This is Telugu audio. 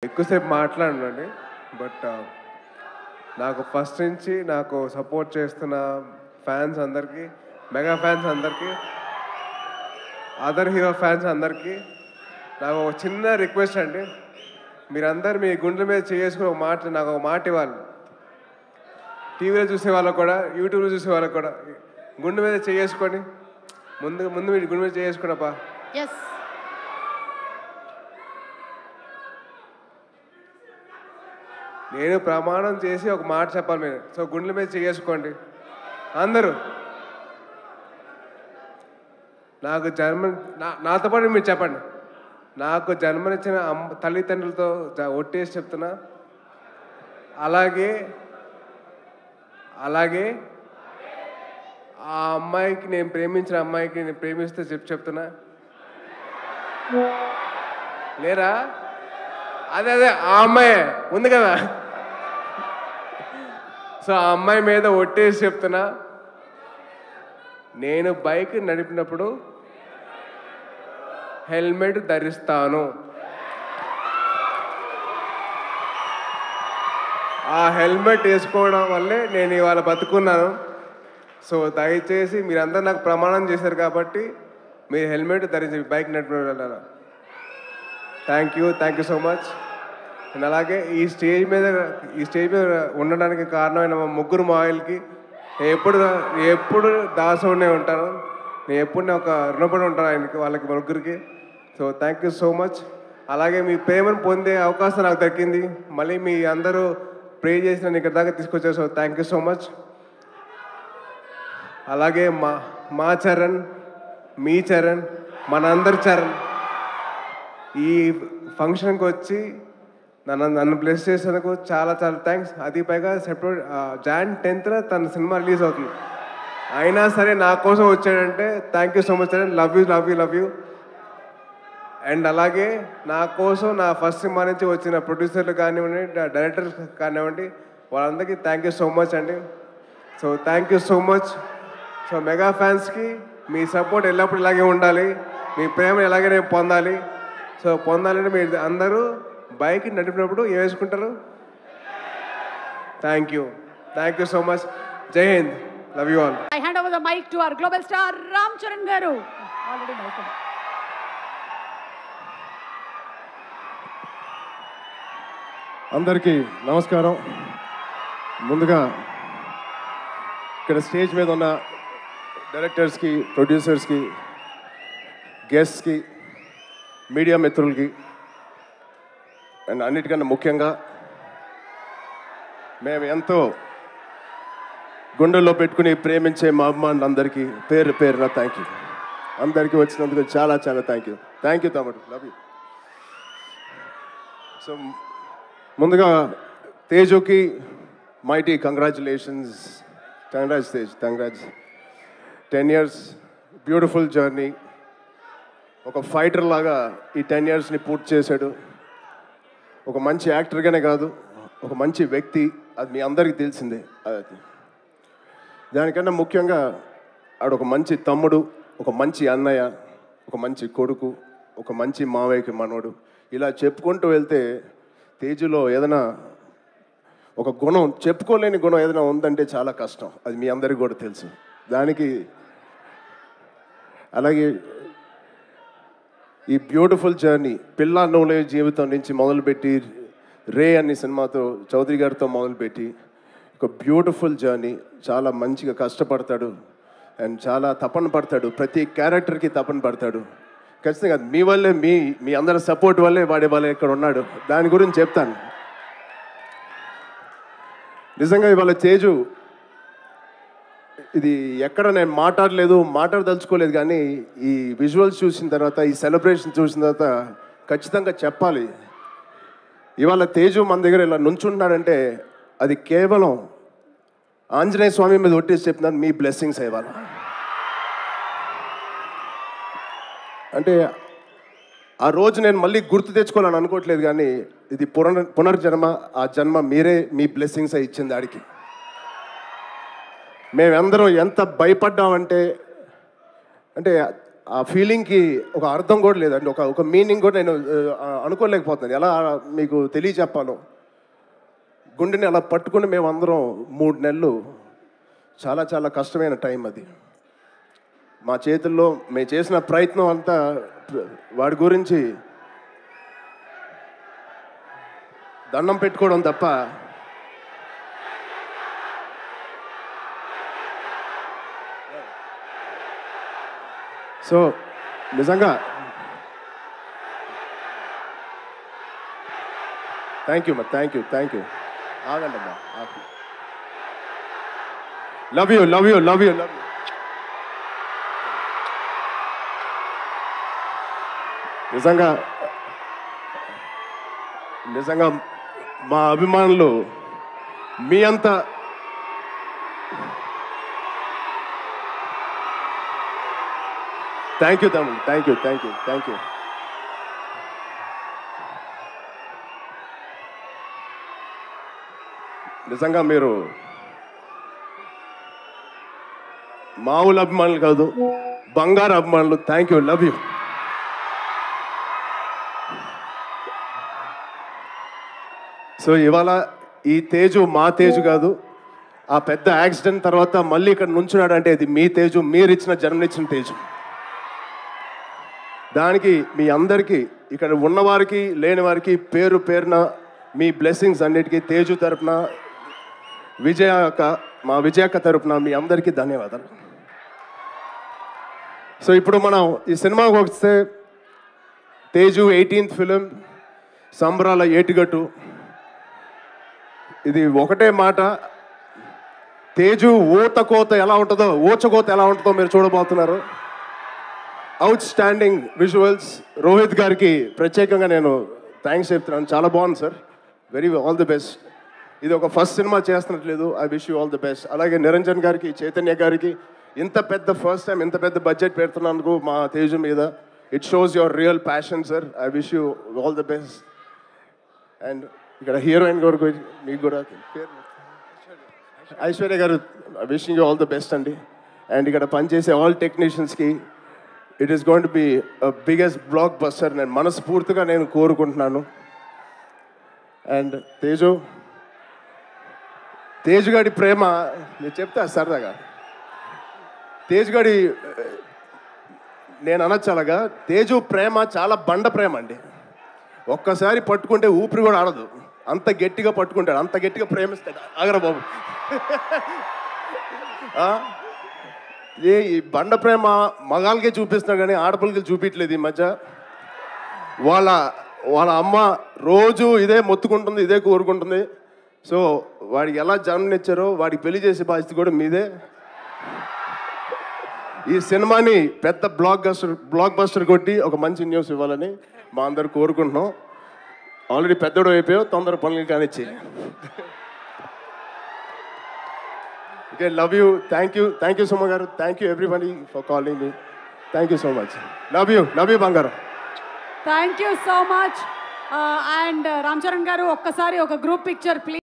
ఎక్కువసేపు మాట్లాడనండి. బట్ నాకు ఫస్ట్ నుంచి నాకు సపోర్ట్ చేస్తున్న ఫ్యాన్స్ అందరికీ, మెగా ఫ్యాన్స్ అందరికీ, అదర్ హీరో ఫ్యాన్స్ అందరికీ నాకు ఒక చిన్న రిక్వెస్ట్ అండి. మీరందరూ మీ గుండెల మీద చేసుకుని నాకు ఒక మాట ఇవ్వాలి. టీవీలో చూసే వాళ్ళకు కూడా, యూట్యూబ్లో చూసే వాళ్ళకు కూడా గుండె మీద చేసుకొని ముందు మీ గుండె మీద చేసుకున్నప్పా. నేను ప్రమాణం చేసి ఒక మాట చెప్పాలి మీరు. సో గుండెల మీద చేసుకోండి అందరూ. నాకు నాతో పాటు మీరు చెప్పండి. నాకు జన్మనిచ్చిన తల్లిదండ్రులతో ఒట్టేసి చెప్తున్నా. అలాగే ఆ అమ్మాయికి, నేను ప్రేమించిన అమ్మాయికి నేను ప్రేమిస్తే చెప్తున్నా. లేరా? అదే ఆ అమ్మాయి ఉంది కదా. సో ఆ అమ్మాయి మీద ఒట్టేసి చెప్తున్నా, నేను బైక్ నడిపినప్పుడు హెల్మెట్ ధరిస్తాను. ఆ హెల్మెట్ వేసుకోవడం వల్లే నేను ఇవాళ బతుకున్నాను. సో దయచేసి మీరందరూ నాకు ప్రమాణం చేశారు కాబట్టి మీరు హెల్మెట్ ధరించి బైక్ నడిపిన. Thank you so much. And అలాగే ఈ స్టేజ్ మీద ఉండడానికి కారణమైన మా ముగ్గురు మాయిల్కి ఎప్పుడు దాసోనే ఉంటాను. నేను ఎప్పుడు ఒక రుణపడి ఉంటాను ఆయనకి, వాళ్ళకి ముగ్గురికి. So thank you so much. అలాగే మీ ప్రేమను పొందే అవకాశం నాకు దక్కింది. మళ్ళీ మీ అందరూ ప్రే చేసి నన్ను ఇక్కడ దాకా తీసుకొచ్చారు. So thank you so much. అలాగే మా చరణ్, మీ చరణ్, మనందరి చరణ్ ఈ ఫంక్షన్కి వచ్చి నన్ను బ్లెస్ చేసేందుకు చాలా థ్యాంక్స్. అది పైగా Jan 10th తన సినిమా రిలీజ్ అవుతుంది. అయినా సరే నా కోసం వచ్చాడంటే thank you so much Charan. Love you. And అలాగే నా కోసం నా ఫస్ట్ సినిమా నుంచి వచ్చిన ప్రొడ్యూసర్లు కానివ్వండి, డైరెక్టర్స్ కానివ్వండి, వాళ్ళందరికీ థ్యాంక్ యూ సో మచ్ అండి. So thank you so much. So mega ఫ్యాన్స్కి మీ సపోర్ట్ ఎల్లప్పుడూ ఇలాగే ఉండాలి. మీ ప్రేమ ఎలాగే నేను పొందాలి. సో పొందాలంటే మీరు అందరూ బైక్ నడిపినప్పుడు ఏం వేసుకుంటారు? Thank you so much. Jai Hind. Love you all. I hand over the mic to our global star Ram Charan garu. Already mic. అందరికీ నమస్కారం. ముందుగా ఇక్కడ స్టేజ్ మీద ఉన్న డైరెక్టర్స్కి, ప్రొడ్యూసర్స్కి, గెస్ట్స్కి, మీడియా మిత్రులకి, అండ్ అన్నిటికన్నా ముఖ్యంగా మేము ఎంతో గుండెల్లో పెట్టుకుని ప్రేమించే మా అభిమానులందరికీ పేరున థ్యాంక్ యూ. అందరికీ వచ్చినందుకు చాలా థ్యాంక్ యూ తమ్ముడు. Love you. సో ముందుగా తేజుకి mighty congratulations. Tej, congrats. 10 years beautiful journey. ఒక ఫైటర్ లాగా ఈ 10 yearsని పూర్తి చేశాడు. ఒక మంచి యాక్టర్గానే కాదు, ఒక మంచి వ్యక్తి. అది మీ అందరికీ తెలిసిందే. దానికన్నా ముఖ్యంగా ఆడొక మంచి తమ్ముడు, ఒక మంచి అన్నయ్య, ఒక మంచి కొడుకు, ఒక మంచి మావయ్యకి మనవడు. ఇలా చెప్పుకుంటూ వెళ్తే తేజులో ఏదైనా ఒక గుణం, చెప్పుకోలేని గుణం ఏదైనా ఉందంటే చాలా కష్టం. అది మీ అందరికీ కూడా తెలుసు. దానికి అలాగే ఈ బ్యూటిఫుల్ జర్నీ పిల్ల నోలే జీవితం నుంచి మొదలుపెట్టి రే అనే సినిమాతో చౌదరి గారితో మొదలుపెట్టి ఒక బ్యూటిఫుల్ జర్నీ. చాలా మంచిగా కష్టపడతాడు అండ్ చాలా తపన పడతాడు. ప్రతి క్యారెక్టర్కి తపన పడతాడు. ఖచ్చితంగా మీ వల్లే, మీ అందరి సపోర్ట్ వల్లే వాళ్ళే ఇక్కడ ఉన్నాడు. దాని గురించి చెప్తాను. నిజంగా ఇవాళ తేజు ఇది ఎక్కడ నేను మాట్లాడదలుచుకోలేదు, కానీ ఈ విజువల్స్ చూసిన తర్వాత, ఈ సెలబ్రేషన్ చూసిన తర్వాత ఖచ్చితంగా చెప్పాలి. ఇవాళ తేజు మన దగ్గర ఇలా నుంచుంటున్నాడంటే అది కేవలం ఆంజనేయ స్వామి మీద ఒట్టేసి చెప్తున్నాను, మీ బ్లెస్సింగ్స్ ఇవాళ. అంటే ఆ రోజు నేను మళ్ళీ గుర్తు తెచ్చుకోవాలని అనుకోవట్లేదు, కానీ ఇది పునర్జన్మ. ఆ జన్మ మీరే, మీ బ్లెస్సింగ్స్ ఇచ్చింది ఆడికి. మేమందరం ఎంత భయపడ్డామంటే ఆ ఫీలింగ్కి ఒక అర్థం కూడా లేదండి, ఒక మీనింగ్ కూడా నేను అనుకోలేకపోతున్నాను. ఎలా మీకు తెలియచెప్పాలో. గుండెని అలా పట్టుకుని మేమందరం 3 నెలలు చాలా చాలా కష్టమైన టైం అది. మా చేతుల్లో మేము చేసిన ప్రయత్నం అంతా వాడి గురించి దండం పెట్టుకోవడం తప్ప సో నిజంగా థ్యాంక్ యూ అమ్మా, థ్యాంక్ యూ. ఆగండి అమ్మా. Love you. నిజంగా మా అభిమానులు మీ అంతా థ్యాంక్ యూ తమ్ముడు, థ్యాంక్ యూ. నిజంగా మీరు మామూలు అభిమానులు కాదు, బంగారు అభిమానులు. Thank you, love you. So ఇవాళ ఈ తేజు మా తేజు కాదు. ఆ పెద్ద యాక్సిడెంట్ తర్వాత మళ్ళీ ఇక్కడ నుంచున్నాడు అంటే ఇది మీ తేజు, మీరు ఇచ్చిన జన్మనిచ్చిన తేజు. దానికి మీ అందరికీ, ఇక్కడ ఉన్నవారికి లేని వారికి పేరు పేరున మీ బ్లెస్సింగ్స్ అన్నిటికీ తేజు తరపున, మా విజయక్క తరపున మీ అందరికీ ధన్యవాదాలు. సో ఇప్పుడు మనం ఈ సినిమాకి వస్తే తేజు 18th ఫిలిం, సంబరాల ఏటిగట్టు. ఇది ఒకటే మాట, తేజు ఊచకోత ఎలా ఉంటుందో మీరు చూడబోతున్నారు. Out standing visuals. రోహిత్ గారికి ప్రత్యేకంగా నేను థ్యాంక్స్ చెప్తున్నాను. చాలా బాగుంది సార్, ఆల్ ది బెస్ట్. ఇది ఒక ఫస్ట్ సినిమా చేస్తున్నట్లేదు. I wish you all the best. అలాగే నిరంజన్ గారికి, చైతన్య గారికి ఫస్ట్ టైం ఇంత పెద్ద బడ్జెట్ పెడుతున్నందుకు మా తేజు మీద. It shows your real passion sir. I wish you all the best. And ఇక్కడ హీరోయిన్ గారు మీకు కూడా ఐశ్వర్య గారు, wishing you all the best అండి. అండ్ ఇక్కడ పనిచేసే ఆల్ టెక్నీషియన్స్కి it is going to be biggest blockbuster నేను మనస్ఫూర్తిగా కోరుకుంటున్నాను. అండ్ తేజుగాడి ప్రేమ నేను చెప్తా సరదాగా. తేజుగాడి నేను అనొచ్చు అలాగా, తేజు ప్రేమ చాలా బండ ప్రేమ అండి. ఒక్కసారి పట్టుకుంటే ఊపిరి కూడా ఆడదు, అంత గట్టిగా పట్టుకుంటాడు, అంత గట్టిగా ప్రేమిస్తాడు. ఆగరా బాబు. ఈ బండ ప్రేమ మగాళ్ళకే చూపిస్తున్నాడు కానీ ఆడపిల్లకి చూపించలేదు ఈ మధ్య. వాళ్ళ అమ్మ రోజు ఇదే మొత్తుకుంటుంది, ఇదే కోరుకుంటుంది. సో వాడికి ఎలా జన్మనిచ్చారో వాడికి పెళ్లి చేసే బాధ్యత కూడా మీదే. ఈ సినిమాని పెద్ద బ్లాక్ బస్టర్ కొట్టి ఒక మంచి న్యూస్ ఇవ్వాలని మా అందరు కోరుకుంటున్నాం. ఆల్రెడీ పెద్దోడు అయిపోయావు, తొందర పనులు కానిచ్చి. Okay, love you. Thank you Suma గారు. Thank you everybody for calling me. Thank you so much. Love you బంగారం. Thank you so much. And Ram Charan గారు, ఒక్కసారి ఒక గ్రూప్ పిక్చర్ ప్లీజ్.